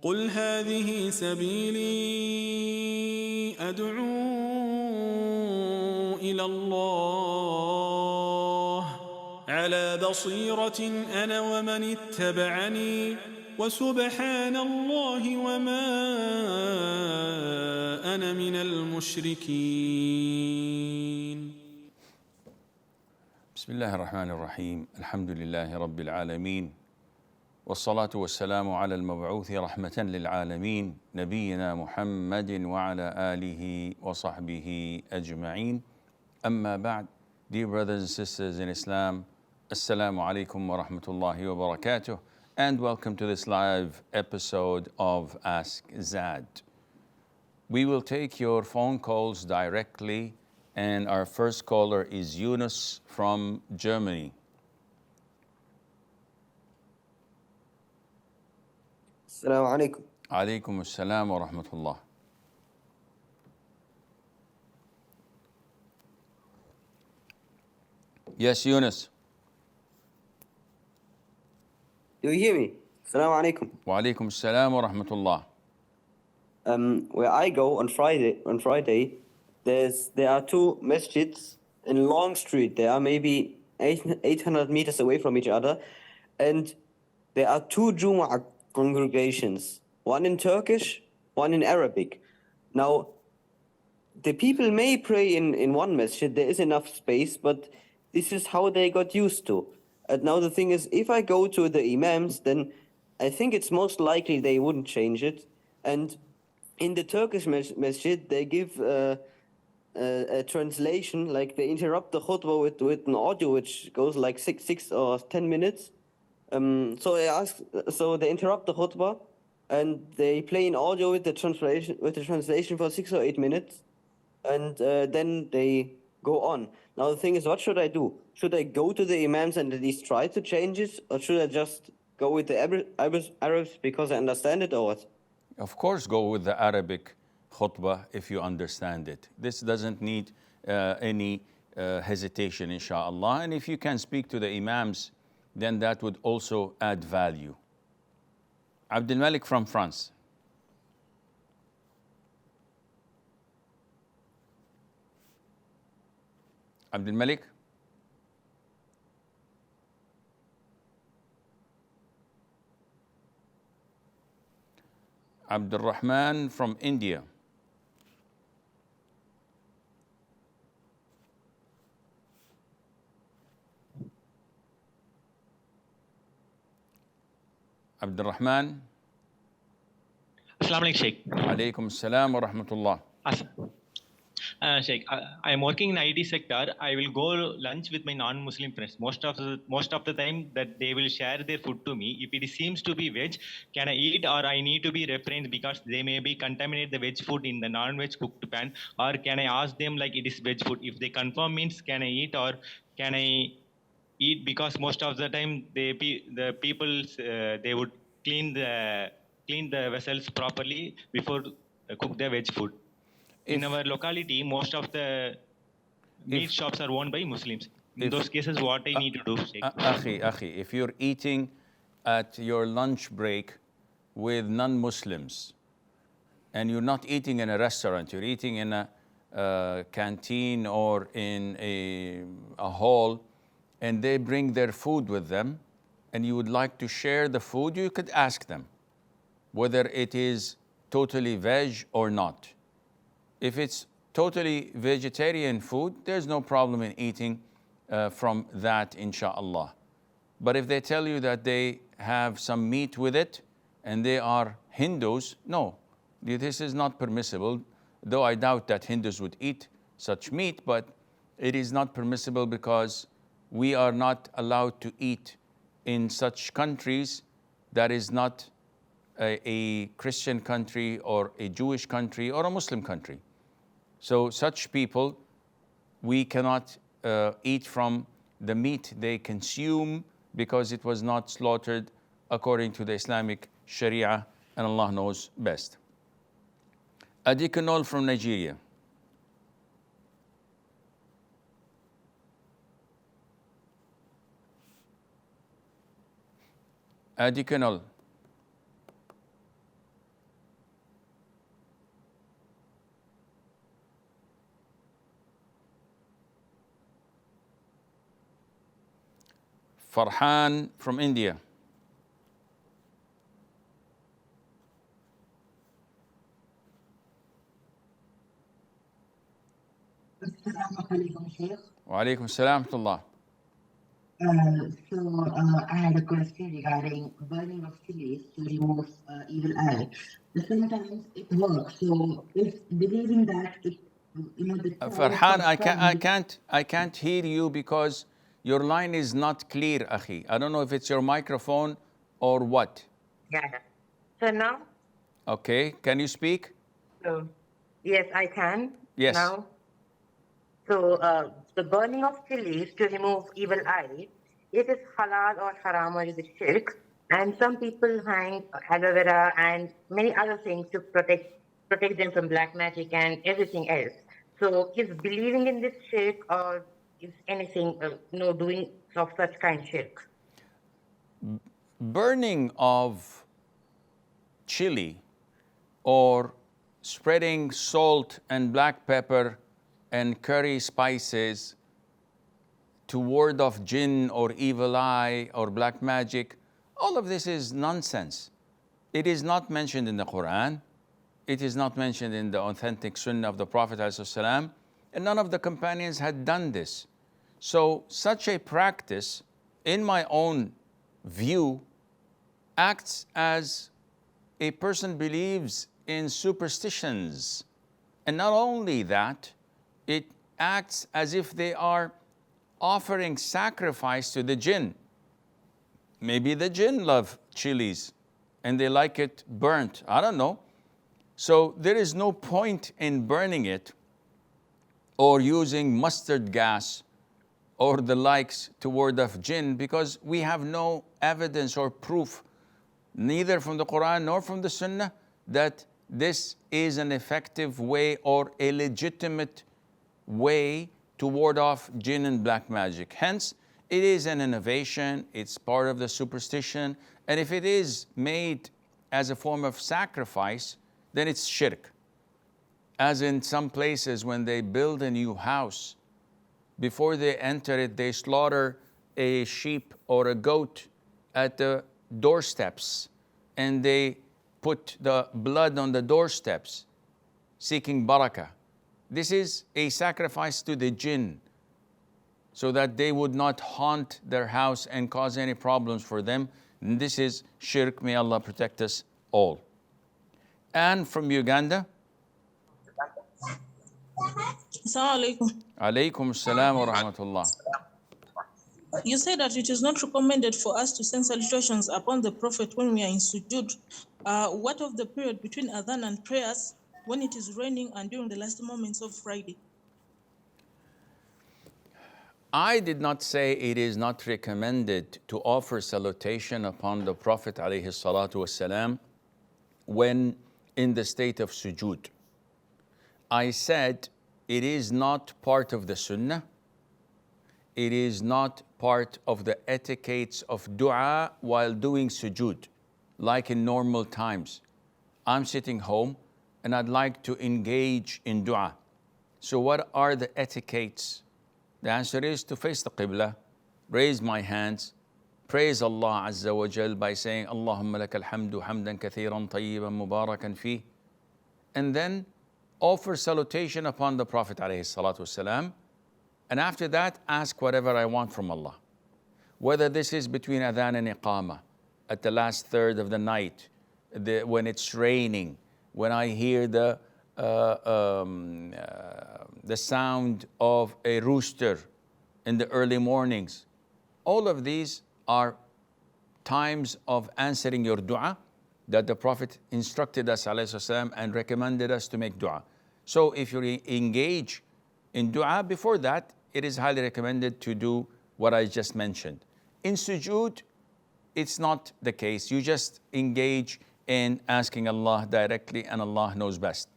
قل هذه سبيلي أدعو إلى الله على بصيرة أنا ومن اتبعني وسبحان الله وما أنا من المشركين. بسم الله الرحمن الرحيم. الحمد لله رب العالمين، والصلاة والسلام على المبعوث رحمة للعالمين نبينا محمد وعلى آله وصحبه أجمعين. أما بعد, dear brothers and sisters in Islam, Assalamu alaikum wa rahmatullahi wa barakatuh, and welcome to this live episode of Ask Zad. We will take your phone calls directly, and our first caller is Yunus from Germany. السلام عليكم. عليكم السلام ورحمة الله. Yes, Yunus. Do you hear me? السلام عليكم. وعليكم السلام ورحمة الله. Where I go on Friday, there are two masjids in Long Street. They are maybe 800 meters away from each other, and there are two Jumu'ah congregations, one in Turkish, one in Arabic. Now, the people may pray in one masjid, there is enough space, but this is how they got used to. And now the thing is, if I go to the imams, then I think it's most likely they wouldn't change it. And in the Turkish masjid, they give a translation, like they interrupt the khutbah with an audio which goes like 6 or 10 minutes. So they interrupt the khutbah and they play in audio with the translation for 6 or 8 minutes, and then they go on. Now the thing is, what should I do? Should I go to the imams and at least try to change it, or should I just go with the Arabs because I understand it, or what? Of course, go with the Arabic khutbah if you understand it. This doesn't need any hesitation, inshallah. And if you can speak to the imams, then that would also add value. Abdul Malik from France. Abdul Malik? Abdul Rahman from India. Abdul Rahman. Assalamu alaikum, Sheikh. Alaikum assalam wa rahmatullah. Sheikh, I am working in IT sector. I will go lunch with my non-Muslim friends. Most of the time that they will share their food to me. If it seems to be veg, can I eat, or I need to be referenced because they may be contaminate the veg food in the non-veg cooked pan, or can I ask them like it is veg food? If they confirm, means can I eat, or can I eat? Because most of the time the people they would clean the vessels properly before cook the veg food. In our locality, most of the meat shops are owned by Muslims. In those cases, what I need to do? Akhi, if you're eating at your lunch break with non-Muslims and you're not eating in a restaurant, you're eating in a canteen or in a hall, and they bring their food with them, and you would like to share the food, you could ask them whether it is totally veg or not. If it's totally vegetarian food, there's no problem in eating from that, inshallah. But if they tell you that they have some meat with it and they are Hindus, no, this is not permissible. Though I doubt that Hindus would eat such meat, but it is not permissible because we are not allowed to eat in such countries that is not a Christian country or a Jewish country or a Muslim country. So such people, we cannot eat from the meat they consume because it was not slaughtered according to the Islamic Sharia, and Allah knows best. Adikanol from Nigeria. Adikanol. Farhan from India. Wa alaikum assalam wa rahmatullah. I had a question regarding burning of chilies to remove evil eye. Sometimes it works. So, if believing that it, the Farhan, I can't hear you because your line is not clear, akhi. I don't know if it's your microphone or what. Yeah. So now? Okay, can you speak? So, yes, I can. Yes. Now. So, the burning of chilies to remove evil eye, it is halal or haram or is it shirk? And some people hang aloe vera and many other things to protect them from black magic and everything else. So, is believing in this shirk or is anything, doing of such kind shirk? Burning of chili or spreading salt and black pepper and curry spices to ward off jinn or evil eye or black magic, all of this is nonsense. It is not mentioned in the Quran. It is not mentioned in the authentic Sunnah of the Prophet ﷺ, and none of the companions had done this. So such a practice, in my own view, acts as a person believes in superstitions. And not only that, it acts as if they are offering sacrifice to the jinn. Maybe the jinn love chilies and they like it burnt. I don't know. So there is no point in burning it or using mustard gas or the likes to ward off jinn, because we have no evidence or proof, neither from the Quran nor from the Sunnah, that this is an effective way or a legitimate way to ward off jinn and black magic. Hence, it is an innovation, it's part of the superstition, and if it is made as a form of sacrifice, then it's shirk. As in some places, when they build a new house, before they enter it, they slaughter a sheep or a goat at the doorsteps, and they put the blood on the doorsteps, seeking barakah. This is a sacrifice to the jinn, so that they would not haunt their house and cause any problems for them. And this is shirk. May Allah protect us all. And from Uganda. Assalamu alaikum. Alaykum assalam wa rahmatullah. You say that it is not recommended for us to send salutations upon the Prophet when we are in sujood. What of the period between adhan and prayers, when it is raining and during the last moments of Friday? I did not say it is not recommended to offer salutation upon the Prophet alayhi salatu wasalam when in the state of sujood. I said it is not part of the sunnah. It is not part of the etiquettes of dua while doing sujood, like in normal times. I'm sitting home and I'd like to engage in dua. So what are the etiquettes? The answer is to face the Qibla, raise my hands, praise Allah Azza wa Jal by saying, Allahumma lakal hamdu hamdan kathiran tayyiban mubarakan fi, and then offer salutation upon the Prophet alayhi salatu wasalam, and after that ask whatever I want from Allah. Whether this is between adhan and iqamah, at the last third of the night, when it's raining, when I hear the sound of a rooster in the early mornings. All of these are times of answering your dua that the Prophet instructed us ﷺ and recommended us to make dua. So if you engage in dua before that, it is highly recommended to do what I just mentioned. In sujood, it's not the case. You just engage in asking Allah directly and Allah knows best.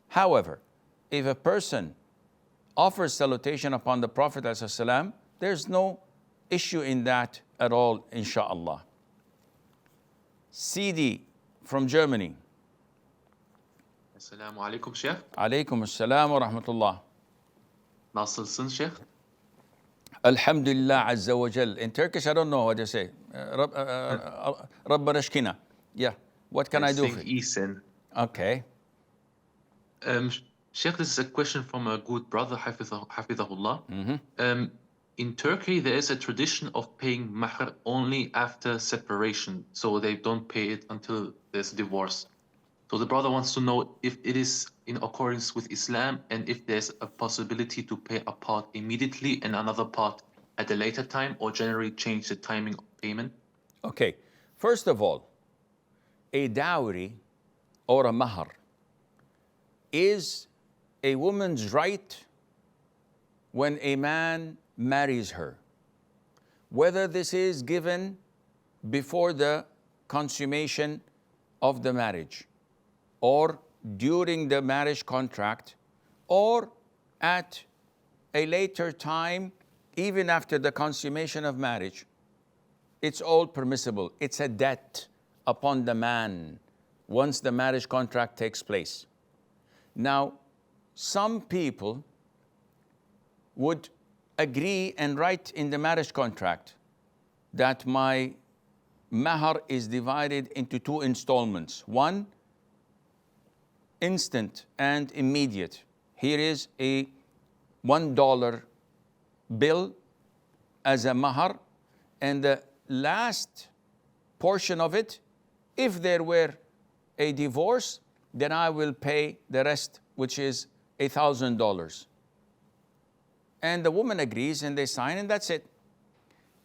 However, if a person offers salutation upon the Prophet ﷺ, there's no issue in that at all, inshaAllah. CD from Germany. Esselamu Aleyküm Şeyh. Alaykum assalam wa rahmatullah. Nasılsın Şeyh? Alhamdulillah Azza wa Jal. In Turkish, I don't know what they say. Rabbana shkina. Yeah. What can I do for you? Ethan. Okay. Sheikh, this is a question from a good brother, Hafidahullah. In Turkey, there is a tradition of paying mahr only after separation, so they don't pay it until there's divorce. So the brother wants to know if it is in accordance with Islam and if there's a possibility to pay a part immediately and another part at a later time, or generally change the timing of payment. Okay. First of all, a dowry or a mahr is a woman's right when a man marries her. Whether this is given before the consummation of the marriage, or during the marriage contract, or at a later time, even after the consummation of marriage, it's all permissible. It's a debt upon the man once the marriage contract takes place. Now, some people would agree and write in the marriage contract that my mahr is divided into 2 installments. One, instant and immediate. Here is a $1 bill as a mahr, and the last portion of it, if there were a divorce, then I will pay the rest, which is $1,000. And the woman agrees and they sign, and that's it.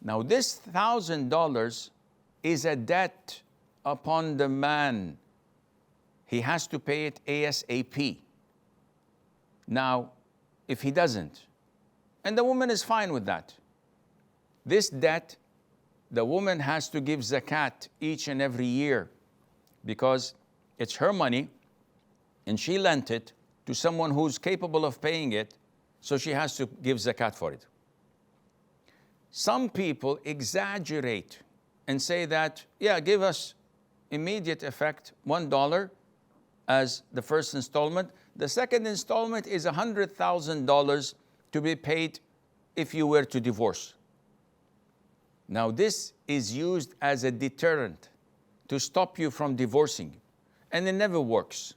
Now, this $1,000 is a debt upon the man. He has to pay it ASAP. Now, if he doesn't, and the woman is fine with that, this debt, the woman has to give zakat each and every year because it's her money and she lent it to someone who's capable of paying it, so she has to give zakat for it. Some people exaggerate and say that, yeah, give us immediate effect, $1 as the first installment. The second installment is $100,000 to be paid if you were to divorce. Now, this is used as a deterrent to stop you from divorcing. And it never works.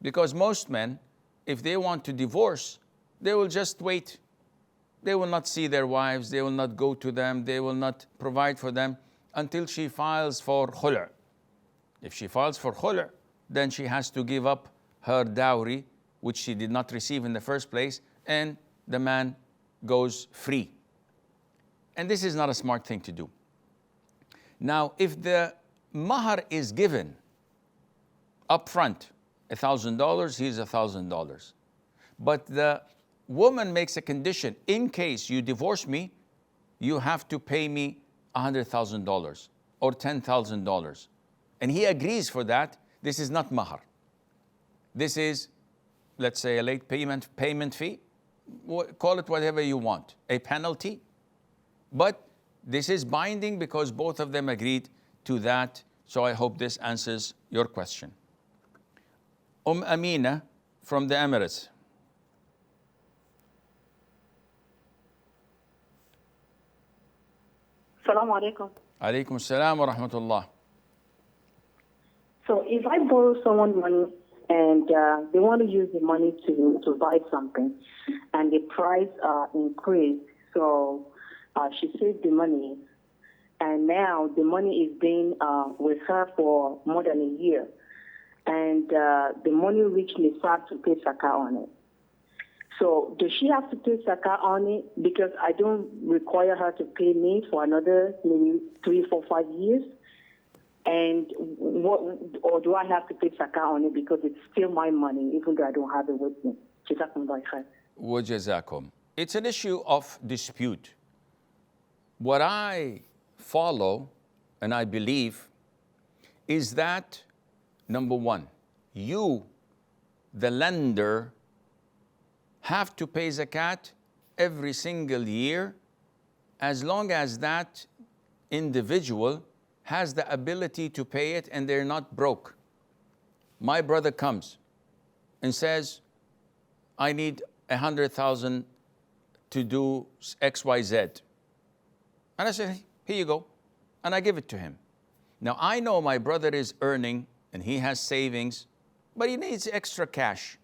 Because most men, if they want to divorce, they will just wait. They will not see their wives, they will not go to them, they will not provide for them until she files for khul'. If she files for khul', then she has to give up her dowry, which she did not receive in the first place, and the man goes free. And this is not a smart thing to do. Now, if the mahr is given up front, $1,000, here's $1,000. But the woman makes a condition, in case you divorce me, you have to pay me $100,000 or $10,000. And he agrees for that. This is not mahr. This is, let's say, a late payment fee. Call it whatever you want, a penalty. But this is binding because both of them agreed to that. So I hope this answers your question. Amina from the Emirates. Assalamu alaikum. Alaikum assalam wa rahmatullah. So if I borrow someone money and they want to use the money to buy something and the price increased, so she saved the money and now the money is being with her for more than a year and the money reached Nisab to pay zakah on it. So does she have to pay zakah on it because I don't require her to pay me for another maybe 3, 4, 5 years? And or do I have to pay zakah on it because it's still my money even though I don't have it with me? Wajazakum. It's an issue of dispute. What I follow and I believe is that, number one, you, the lender, have to pay zakat every single year as long as that individual has the ability to pay it and they're not broke. My brother comes and says, I need $100,000 to do XYZ. And I said, here you go. And I give it to him. Now, I know my brother is earning and he has savings, but he needs extra cash.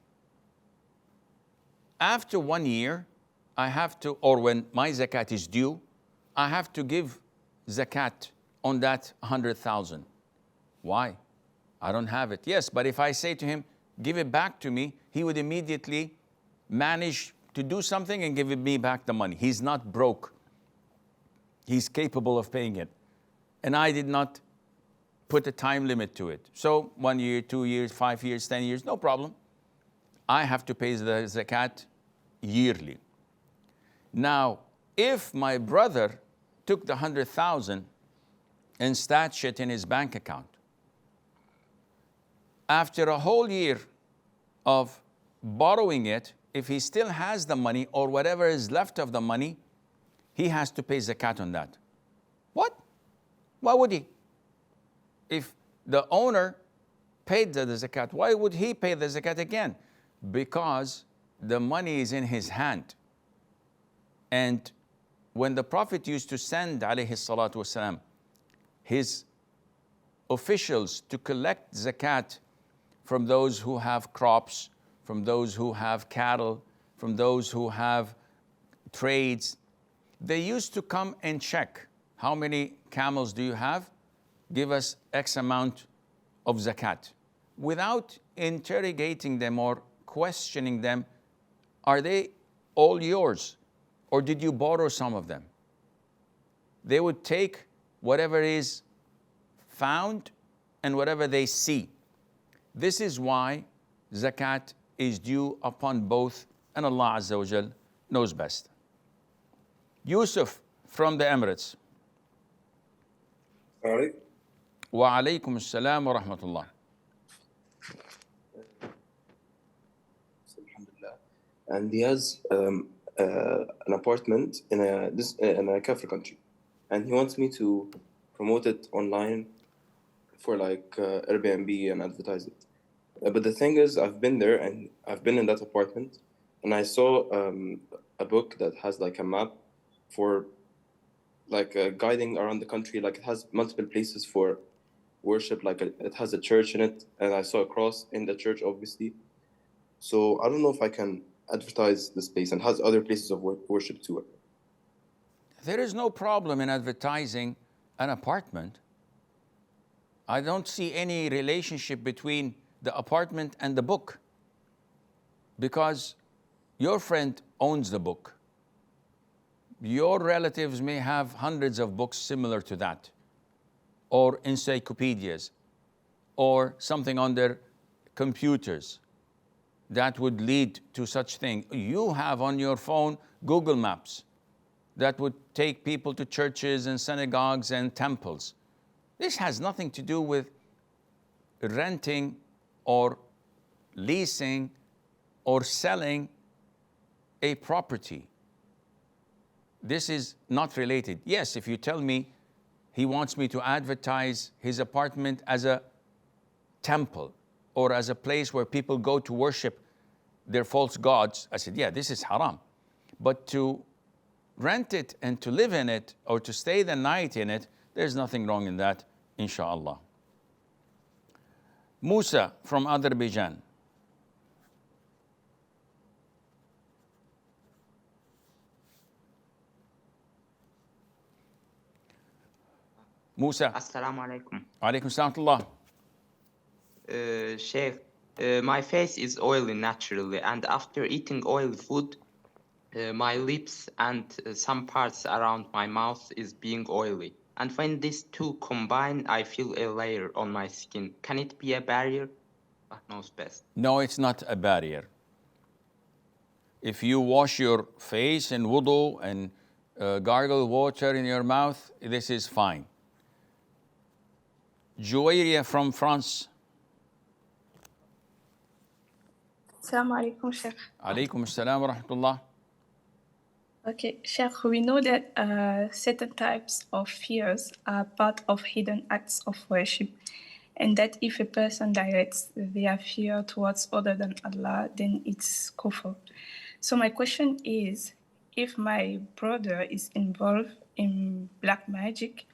After 1 year, I have to, or when my zakat is due, I have to give zakat on that 100,000. Why? I don't have it. Yes, but if I say to him, give it back to me, he would immediately manage to do something and give me back the money. He's not broke. He's capable of paying it. And I did not put a time limit to it. So 1 year, 2 years, 5 years, 10 years, no problem. I have to pay the zakat yearly. Now, if my brother took the 100,000 and stashed it in his bank account, after a whole year of borrowing it, if he still has the money or whatever is left of the money, he has to pay zakat on that. What? Why would he? If the owner paid the zakat, why would he pay the zakat again? Because the money is in his hand. And when the Prophet used to send, alayhi salatu wasalam, his officials to collect zakat from those who have crops, from those who have cattle, from those who have trades, they used to come and check, how many camels do you have? Give us X amount of zakat. Without interrogating them or questioning them, are they all yours? Or did you borrow some of them? They would take whatever is found and whatever they see. This is why zakat is due upon both, and Allah Azza wa Jal knows best. Yusuf from the Emirates. Sorry. Wa alaykum assalam wa rahmatullah. Alhamdulillah. And he has an apartment in a Kafir country, and he wants me to promote it online for like Airbnb and advertise it. But the thing is, I've been there and I've been in that apartment, and I saw a book that has like a map for like guiding around the country. Like it has multiple places for worship, like it has a church in it, and I saw a cross in the church, obviously. So I don't know if I can advertise this place, and has other places of worship too. There is no problem in advertising an apartment. I don't see any relationship between the apartment and the book, because your friend owns the book. Your relatives may have hundreds of books similar to that, or encyclopedias, or something on their computers that would lead to such thing. You have on your phone Google Maps that would take people to churches and synagogues and temples. This has nothing to do with renting or leasing or selling a property. This is not related. Yes, if you tell me he wants me to advertise his apartment as a temple or as a place where people go to worship their false gods, I said, yeah, this is haram. But to rent it and to live in it or to stay the night in it, there's nothing wrong in that, inshallah. Musa from Azerbaijan. Musa. Assalamu alaikum. Alaikum salam. Sheikh, my face is oily naturally, and after eating oily food, my lips and some parts around my mouth is being oily. And when these two combine, I feel a layer on my skin. Can it be a barrier? Allah knows best. No, it's not a barrier. If you wash your face in wudu and gargle water in your mouth, this is fine. Joiria from France. Assalamu alaikum, Sheikh. Alaikum assalam wa rahmatullah. Okay, Sheikh, we know that certain types of fears are part of hidden acts of worship, and that if a person directs their fear towards other than Allah, then it's kufr. So my question is, if my brother is involved in black magic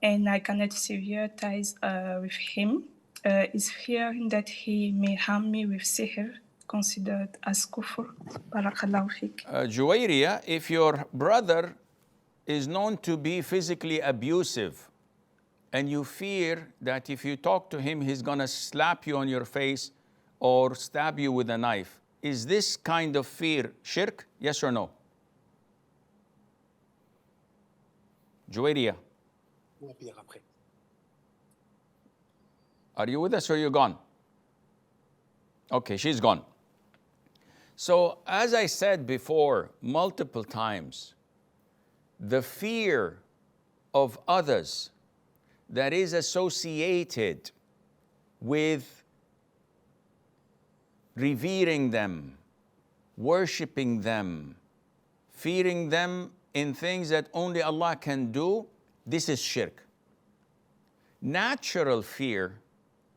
and I cannot sympathize with him, is fearing that he may harm me with sihr considered as kufr? Barakallahu fik. Juwayriya, if your brother is known to be physically abusive and you fear that if you talk to him, he's going to slap you on your face or stab you with a knife, is this kind of fear shirk? Yes or no? Juwayriya, are you with us or you gone? Okay, she's gone. So as I said before multiple times, the fear of others that is associated with revering them, worshiping them, fearing them in things that only Allah can do, this is shirk. Natural fear,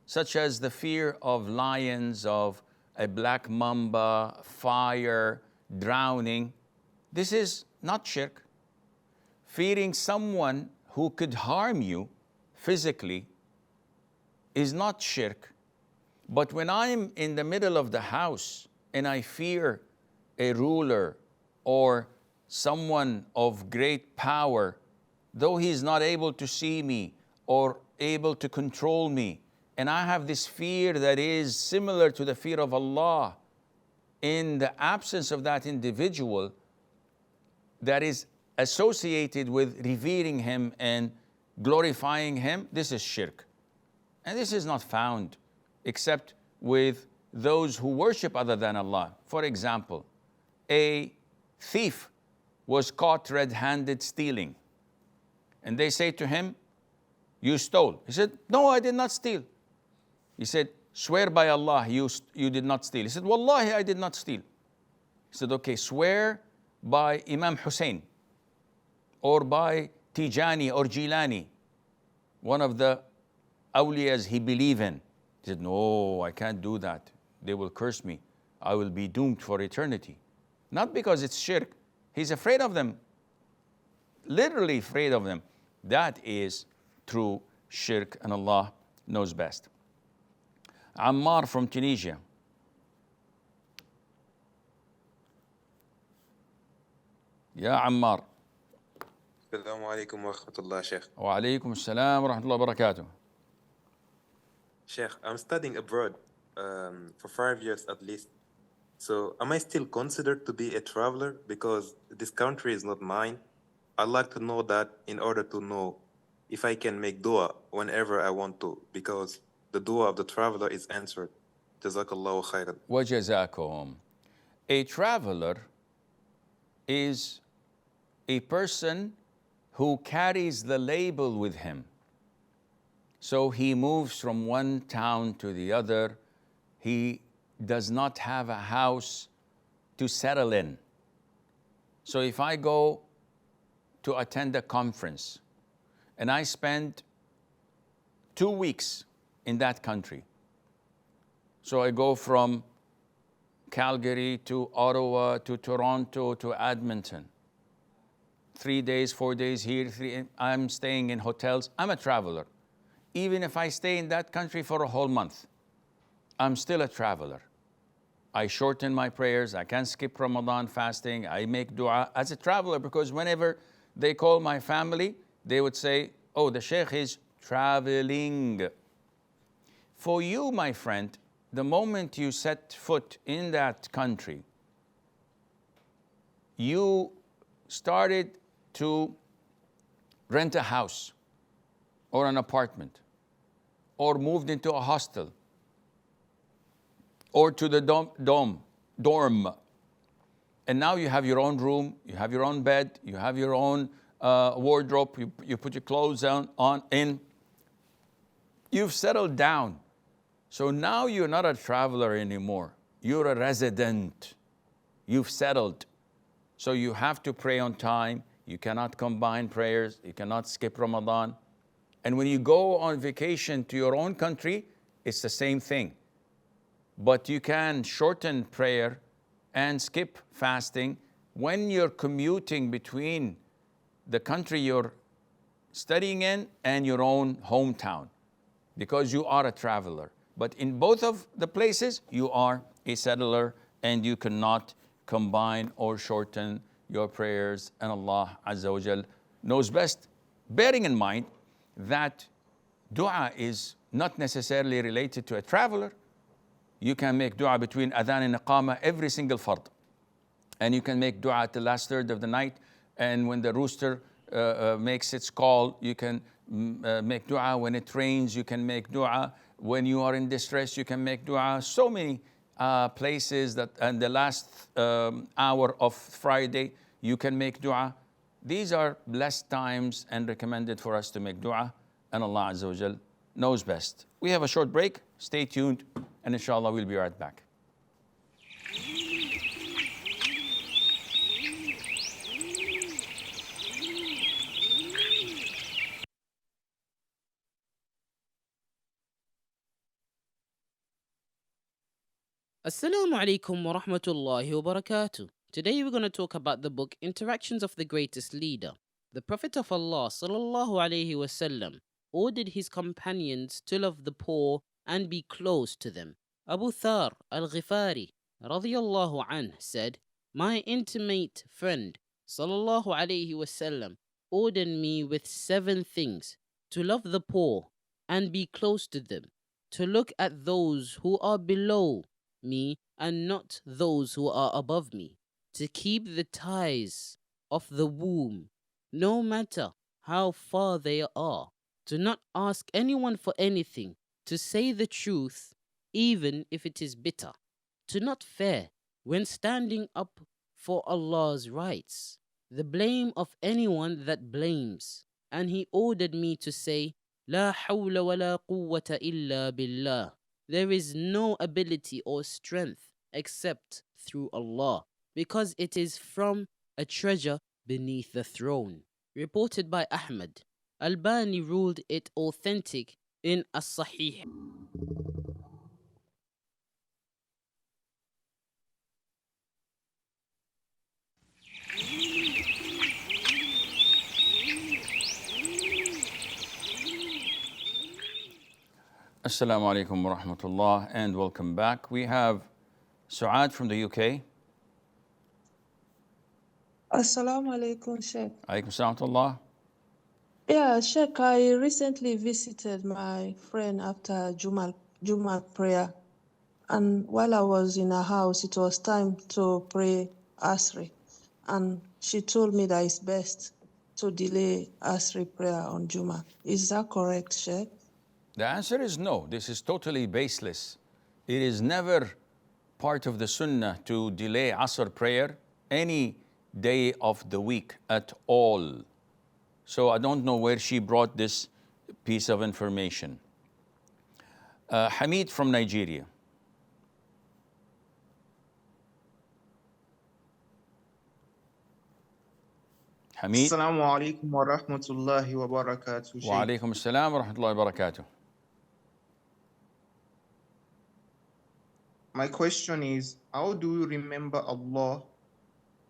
such as the fear of lions, of a black mamba, fire, drowning, this is not shirk. Fearing someone who could harm you physically is not shirk. But when I'm in the middle of the house and I fear a ruler or someone of great power, though he's not able to see me or able to control me, and I have this fear that is similar to the fear of Allah, in the absence of that individual that is associated with revering him and glorifying him, this is shirk. And this is not found except with those who worship other than Allah. For example, a thief was caught red-handed stealing. And they say to him, you stole. He said, no, I did not steal. He said, swear by Allah, you did not steal. He said, Wallahi, I did not steal. He said, okay, swear by Imam Hussein or by Tijani or Jilani, one of the awliyas he believed in. He said, no, I can't do that. They will curse me. I will be doomed for eternity. Not because it's shirk. He's afraid of them, literally afraid of them. That is true shirk, and Allah knows best. Ammar from Tunisia. Ya Ammar. السلام عليكم ورحمة الله شيخ. وعليكم السلام ورحمة الله وبركاته. Sheikh, I'm studying abroad for 5 years at least. So am I still considered to be a traveler because this country is not mine? I'd like to know that in order to know if I can make dua whenever I want to, because the dua of the traveler is answered. Jazakallahu khairan. وجزاكم. A traveler is a person who carries the label with him. So he moves from one town to the other. He does not have a house to settle in. So if I go to attend a conference and I spend 2 weeks in that country, so I go from Calgary to Ottawa to Toronto to Edmonton, 3 days, 4 days here, I'm staying in hotels. I'm a traveler. Even if I stay in that country for a whole month, I'm still a traveler. I shorten my prayers. I can skip Ramadan fasting. I make dua as a traveler, because whenever they call my family, they would say, oh, the sheikh is traveling. For you, my friend, the moment you set foot in that country, you started to rent a house or an apartment, or moved into a hostel, or to the dorm. And now you have your own room, you have your own bed, you have your own wardrobe, you put your clothes in. You've settled down. So now you're not a traveler anymore. You're a resident. You've settled. So you have to pray on time. You cannot combine prayers. You cannot skip Ramadan. And when you go on vacation to your own country, it's the same thing. But you can shorten prayer and skip fasting when you're commuting between the country you're studying in and your own hometown, because you are a traveler. But in both of the places, you are a settler, and you cannot combine or shorten your prayers, and Allah Azza wa Jal knows best, bearing in mind that dua is not necessarily related to a traveler. You can make dua between adhan and iqama every single fard. And you can make dua at the last third of the night, and when the rooster makes its call, you can make dua. When it rains, you can make dua. When you are in distress, you can make dua. So many places that, and the last hour of Friday, you can make dua. These are blessed times and recommended for us to make dua, and Allah Azza wa Jal knows best. We have a short break. Stay tuned, and inshallah we'll be right back. Assalamu alaikum wa rahmatullahi wa barakatuh. Today we're going to talk about the book Interactions of the Greatest Leader. The Prophet of Allah sallallahu alaihi wasallam ordered his companions to love the poor and be close to them. Abu Thar al-Ghifari radiyallahu anh said, "My intimate friend sallallahu alaihi wasallam ordered me with 7 things: to love the poor and be close to them, to look at those who are below me and not those who are above me, to keep the ties of the womb, no matter how far they are, to not ask anyone for anything, to say the truth even if it is bitter, to not fear when standing up for Allah's rights, the blame of anyone that blames." And he ordered me to say, "La hawla wa la quwwata illa billah." There is no ability or strength except through Allah, because it is from a treasure beneath the throne. Reported by Ahmad. Albani ruled it authentic in As-Sahih. Assalamu alaikum wa rahmatullah, and welcome back. We have Suad from the UK. Assalamu alaikum, Sheikh. Alaikum salam wa rahmatullah. Yeah, Sheikh, I recently visited my friend after Juma prayer. And while I was in her house, it was time to pray Asri. And she told me that it's best to delay Asri prayer on Juma. Is that correct, Sheikh? The answer is no. This is totally baseless. It is never part of the sunnah to delay Asr prayer any day of the week at all. So I don't know where she brought this piece of information. Hamid from Nigeria. Hamid. Assalamu alaikum wa rahmatullahi wa barakatuh. Wa alaikum assalam wa rahmatullahi wa barakatuh. My question is, how do we remember Allah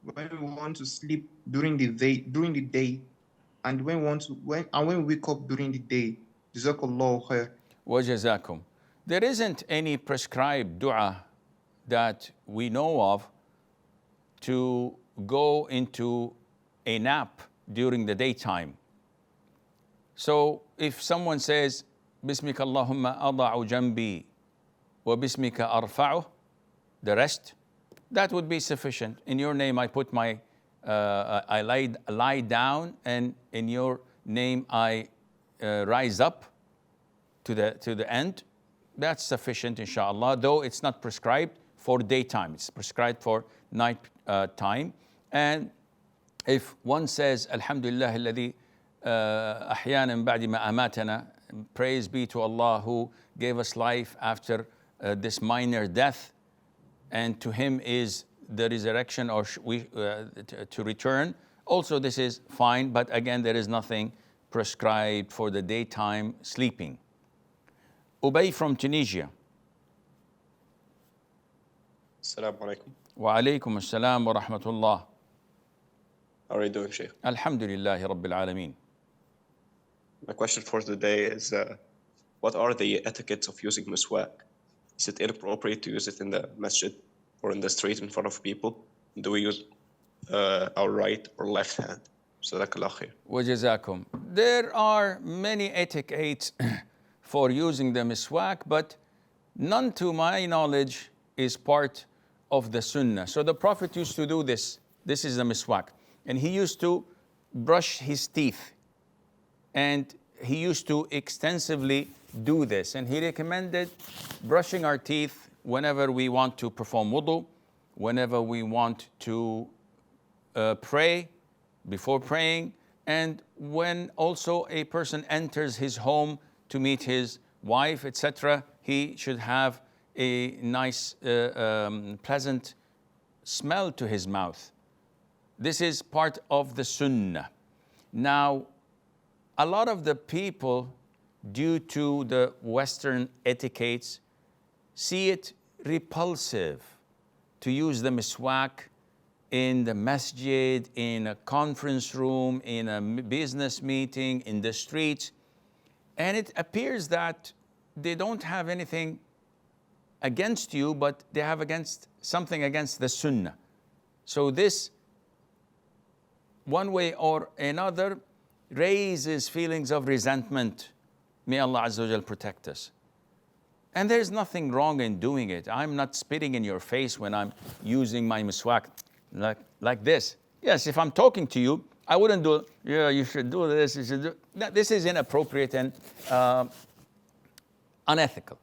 when we want to sleep during the day, and when we wake up during the day? Jazakallahu khair. Wa jazakum. There isn't any prescribed dua that we know of to go into a nap during the daytime. So if someone says, Bismika Allahumma ada'u jambi wa bismika arfa'uh, the rest, that would be sufficient. In your name I put my, I lie down, and in your name I rise up to the end. That's sufficient, inshallah, though it's not prescribed for daytime. It's prescribed for night time. And if one says, Alhamdulillah alladhi ahyana min ba'di ma amatana, praise be to Allah who gave us life after this minor death, and to him is the resurrection or to return. Also, this is fine, but again, there is nothing prescribed for the daytime sleeping. Ubay from Tunisia. Assalamu alaikum. Wa alaikum assalam wa rahmatullah. How are you doing, Sheikh? Alhamdulillahi Rabbil Alameen. My question for today is, what are the etiquettes of using miswak? Is it inappropriate to use it in the masjid or in the street in front of people? Do we use our right or left hand? Jazakallah khair. وجزاكم. There are many etiquettes for using the miswak, but none to my knowledge is part of the sunnah. So the Prophet used to do this. This is the miswak. And he used to brush his teeth. And he used to extensively do this. And he recommended brushing our teeth whenever we want to perform wudu, whenever we want to pray, before praying, and when also a person enters his home to meet his wife, etc., he should have a nice, pleasant smell to his mouth. This is part of the sunnah. Now, a lot of the people, due to the Western etiquettes, see it repulsive to use the miswak in the masjid, in a conference room, in a business meeting, in the streets. And it appears that they don't have anything against you, but they have something against the sunnah. So this, one way or another, raises feelings of resentment. May Allah Azza wa Jal protect us. And there's nothing wrong in doing it. I'm not spitting in your face when I'm using my miswak like this. Yes, if I'm talking to you, I wouldn't do, yeah, you should do this, you should do. No, this is inappropriate and unethical.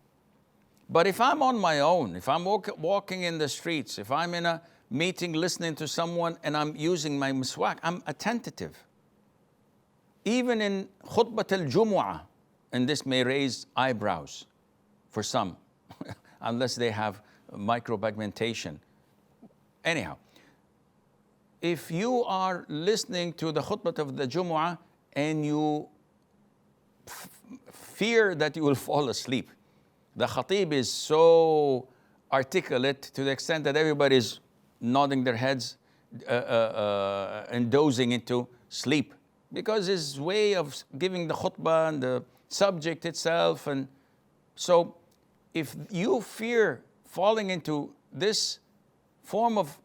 But if I'm on my own, if I'm walking in the streets, if I'm in a meeting listening to someone and I'm using my miswak, I'm attentive. Even in khutbat al-jumu'ah, and this may raise eyebrows for some, unless they have micropigmentation. Anyhow, if you are listening to the khutbah of the Jumu'ah and you fear that you will fall asleep, the khatib is so articulate to the extent that everybody is nodding their heads and dozing into sleep, because his way of giving the khutbah and the subject itself. And so if you fear falling into this form of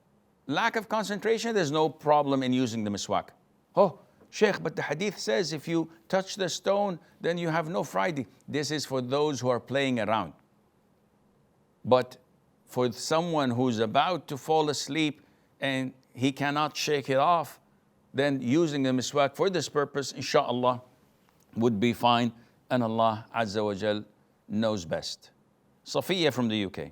lack of concentration, there's no problem in using the miswak. Oh, Sheikh, but the hadith says if you touch the stone, then you have no Friday. This is for those who are playing around. But for someone who's about to fall asleep and he cannot shake it off, then using the miswak for this purpose, inshallah, would be fine. And Allah Azza wa Jal knows best. Safiya from the UK.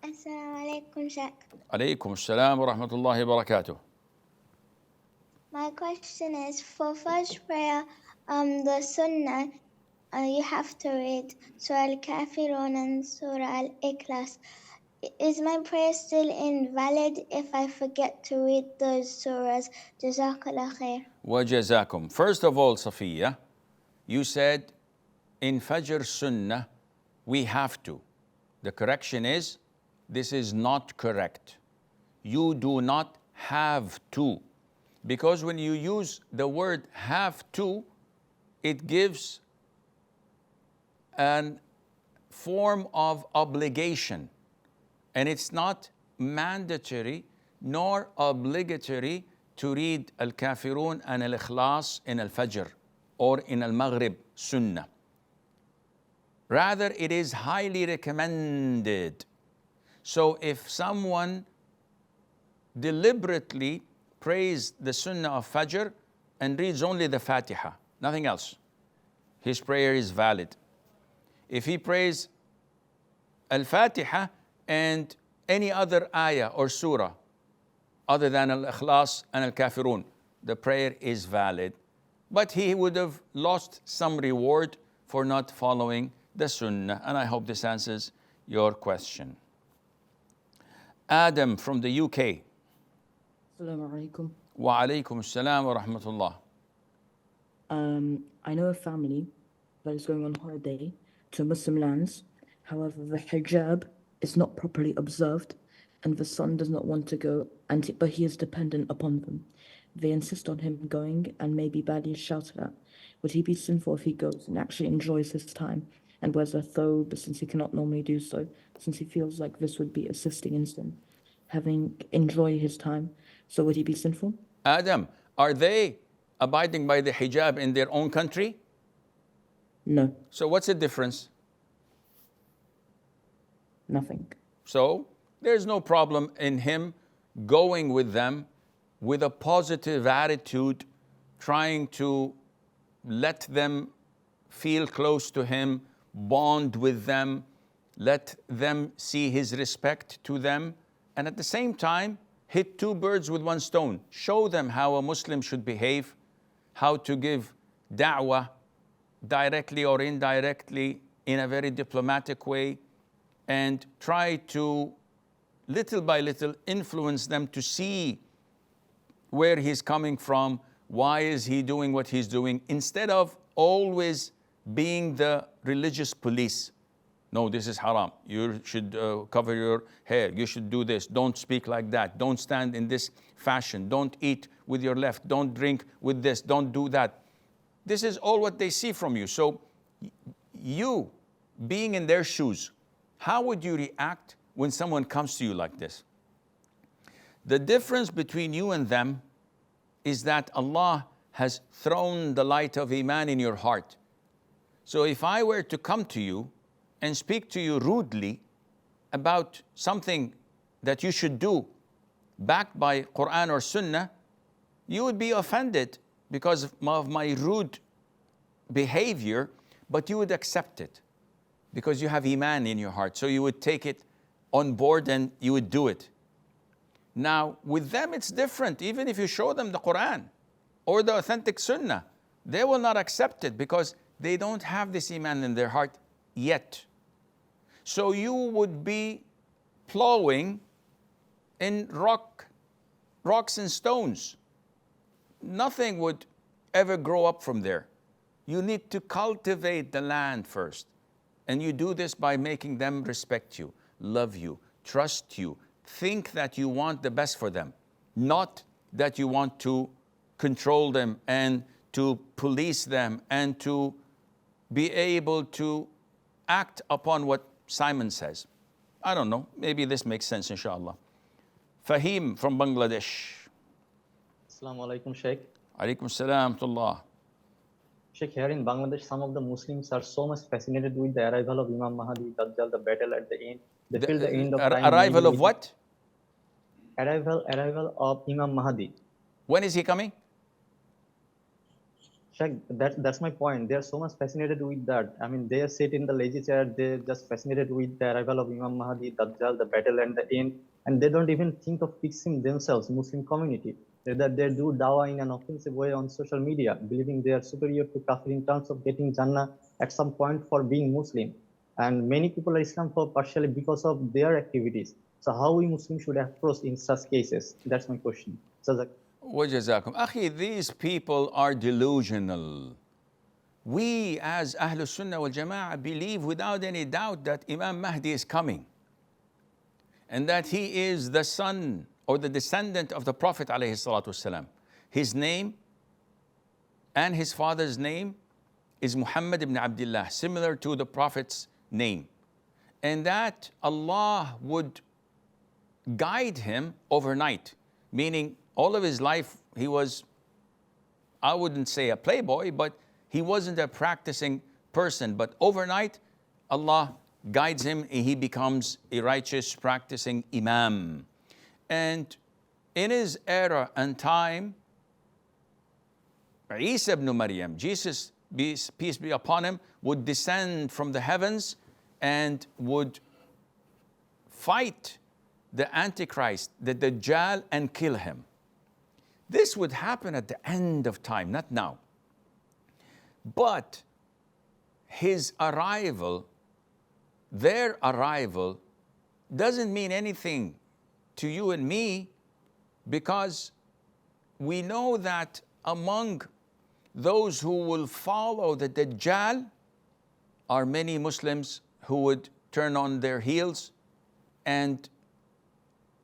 Assalamu alaikum, Sheikh. Alaykum assalam wa rahmatullahi wa barakatuh. My question is, for first prayer, the Sunnah, you have to read Surah Al-Kafirun and Surah Al-Ikhlas. Is my prayer still invalid if I forget to read those surahs? Jazakallah khair. Wa jazakum. First of all, Safiya, you said in Fajr Sunnah, we have to. The correction is, this is not correct. You do not have to. Because when you use the word have to, it gives a form of obligation. And it's not mandatory nor obligatory to read Al-Kafirun and Al-Ikhlas in Al-Fajr or in Al-Maghrib Sunnah. Rather, it is highly recommended. So if someone deliberately prays the Sunnah of Fajr and reads only the Fatiha, nothing else, his prayer is valid. If he prays Al-Fatiha and any other ayah or surah other than Al-Ikhlas and Al-Kafirun, the prayer is valid. But he would have lost some reward for not following the Sunnah. And I hope this answers your question. Adam from the UK. Assalamu alaikum. Wa alaikum assalam wa rahmatullah. I know a family that is going on holiday to Muslim lands. However, the hijab is not properly observed, and the son does not want to go, but he is dependent upon them. They insist on him going and may be badly shouted at. Would he be sinful if he goes and actually enjoys his time and wears a thobe since he cannot normally do so, since he feels like this would be assisting in sin, having enjoy his time? So would he be sinful? Adam, are they abiding by the hijab in their own country? No. So what's the difference? Nothing. So there's no problem in him going with them with a positive attitude, trying to let them feel close to him, bond with them, let them see his respect to them, and at the same time, hit two birds with one stone. Show them how a Muslim should behave, how to give da'wah directly or indirectly in a very diplomatic way, and try to, little by little, influence them to see where he's coming from, why is he doing what he's doing, instead of always being the religious police. No, this is haram. You should cover your hair. You should do this. Don't speak like that. Don't stand in this fashion. Don't eat with your left. Don't drink with this. Don't do that. This is all what they see from you. So you, being in their shoes, how would you react when someone comes to you like this? The difference between you and them is that Allah has thrown the light of Iman in your heart. So if I were to come to you and speak to you rudely about something that you should do backed by Quran or Sunnah, you would be offended because of my rude behavior, but you would accept it because you have Iman in your heart. So you would take it on board and you would do it. Now, with them, it's different. Even if you show them the Quran or the authentic Sunnah, they will not accept it because they don't have this Iman in their heart yet. So you would be plowing in rocks and stones. Nothing would ever grow up from there. You need to cultivate the land first. And you do this by making them respect you, love you, trust you, think that you want the best for them, not that you want to control them and to police them and to be able to act upon what Simon says. I don't know, maybe this makes sense, inshallah. Fahim from Bangladesh. Assalamu alaikum, Sheikh. Alaikum salam to Allah. Sheikh, here in Bangladesh, some of the Muslims are so much fascinated with the arrival of Imam Mahdi, Dajjal, the battle at the end. They feel the end of time. Arrival of what? Arrival of Imam Mahdi. When is he coming? Sheikh, that's my point. They are so much fascinated with that. I mean, they sit in the lazy chair. They're just fascinated with the arrival of Imam Mahdi, Dajjal, the battle and the end. And they don't even think of fixing themselves, Muslim community. That they do dawah in an offensive way on social media, believing they are superior to kafir in terms of getting Jannah at some point for being Muslim. And many people are Islam for partially because of their activities. So how we Muslims should approach in such cases? That's my question. Wajazakum. Akhi, these people are delusional. We as Ahlul Sunnah wal Jama'ah believe without any doubt that Imam Mahdi is coming and that he is the son or the descendant of the Prophet alayhi salatu wasalam. His name and his father's name is Muhammad ibn Abdullah, similar to the Prophet's name. And that Allah would guide him overnight, meaning all of his life he was, I wouldn't say a playboy, but he wasn't a practicing person. But overnight, Allah guides him and he becomes a righteous, practicing Imam. And in his era and time, Isa ibn Maryam, Jesus, peace be upon him, would descend from the heavens and would fight the Antichrist, the Dajjal, and kill him. This would happen at the end of time, not now. But his arrival, their arrival, doesn't mean anything to you and me, because we know that among those who will follow the Dajjal are many Muslims who would turn on their heels and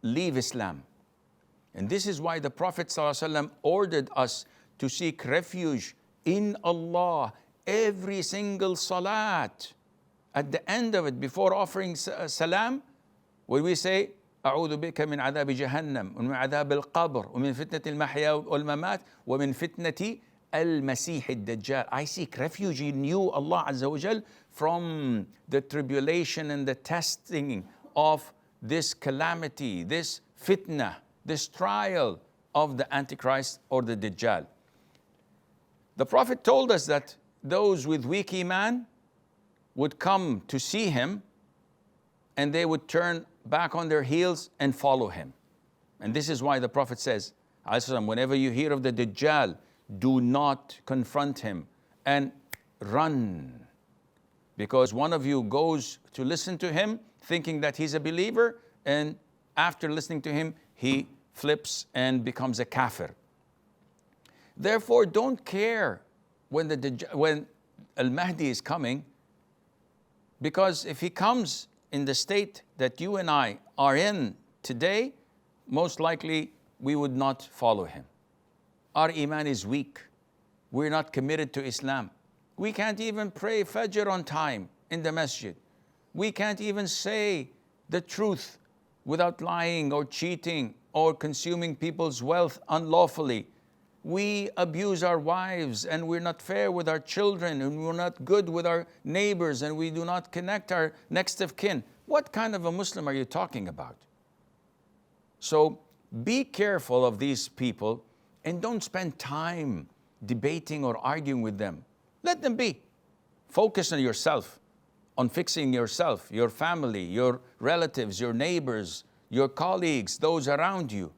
leave Islam. And this is why the Prophet ﷺ ordered us to seek refuge in Allah every single salat. At the end of it, before offering salam, when we say, أعوذ بك من عذاب جهنم ومن عذاب القبر ومن فتنة المحيا والممات ومن فتنة المسيح الدجال. I seek refuge in you, Allah Azza wa Jal, from the tribulation and the testing of this calamity, this fitna, this trial of the Antichrist or the Dajjal. The Prophet told us that those with weak iman would come to see him and they would turn back on their heels and follow him. And this is why the Prophet says, whenever you hear of the Dajjal, do not confront him and run. Because one of you goes to listen to him thinking that he's a believer, and after listening to him, he flips and becomes a kafir. Therefore, don't care when Al-Mahdi is coming, because if he comes in the state that you and I are in today, most likely we would not follow him. Our iman is weak. We're not committed to Islam. We can't even pray Fajr on time in the masjid. We can't even say the truth without lying or cheating or consuming people's wealth unlawfully. We abuse our wives, and we're not fair with our children, and we're not good with our neighbors, and we do not connect our next of kin. What kind of a Muslim are you talking about? So be careful of these people and don't spend time debating or arguing with them. Let them be. Focus on yourself, on fixing yourself, your family, your relatives, your neighbors, your colleagues, those around you,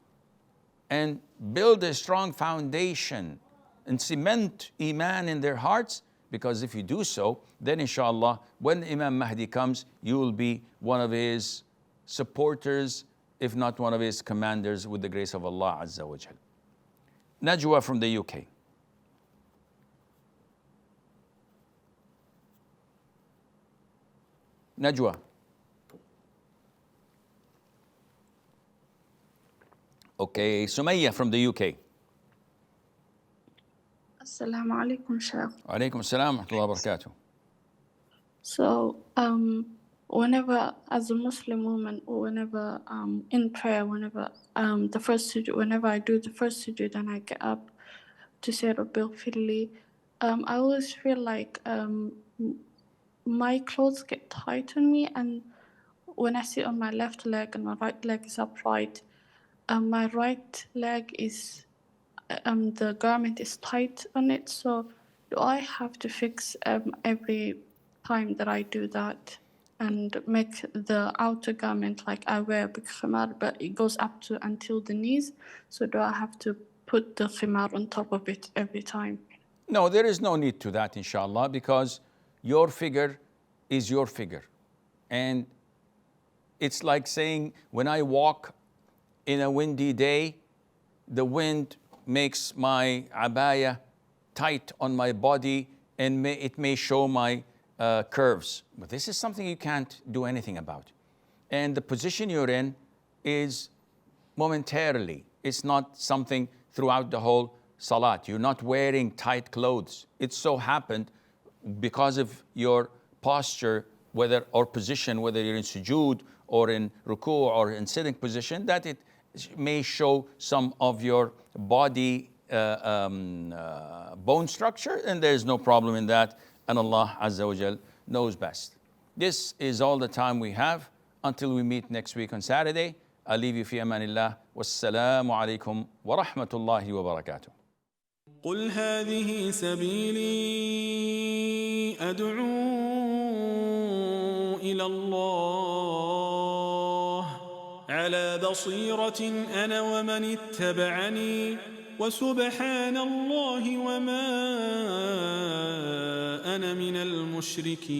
and build a strong foundation and cement iman in their hearts, because if you do so, then inshallah, when Imam Mahdi comes, you will be one of his supporters, if not one of his commanders, with the grace of Allah Azza wa Jal. Najwa from the UK. Najwa. Okay, Sumaya from the UK. Assalamu alaikum, Sheikh. Alaikum assalam wa rahmatullahi wa barakatuh. So, whenever, as a Muslim woman, or whenever in prayer, whenever whenever I do the first sujood and I get up to say Rabbil Firli, I always feel like my clothes get tight on me, and when I sit on my left leg and my right leg is upright, my right leg is the garment is tight on it. So do I have to fix every time that I do that and make the outer garment, like I wear a big khimar, but it goes up to until the knees? So do I have to put the khimar on top of it every time? No, there is no need to that, inshallah, because your figure is your figure. And it's like saying, when I walk in a windy day, the wind makes my abaya tight on my body, and it may show my curves. But this is something you can't do anything about. And the position you're in is momentarily. It's not something throughout the whole salat. You're not wearing tight clothes. It so happened because of your posture, or position, whether you're in sujood or in ruku or in sitting position, that it may show some of your body bone structure, and there's no problem in that, and Allah Azza wa Jal knows best. This is all the time we have until we meet next week on Saturday. I leave you fi amanillah. Wassalamu alaikum wa rahmatullahi wa barakatuh. قل هذه سبيلي أدعو إلى الله على بصيرة أنا ومن اتبعني وسبحان الله وما أنا من المشركين.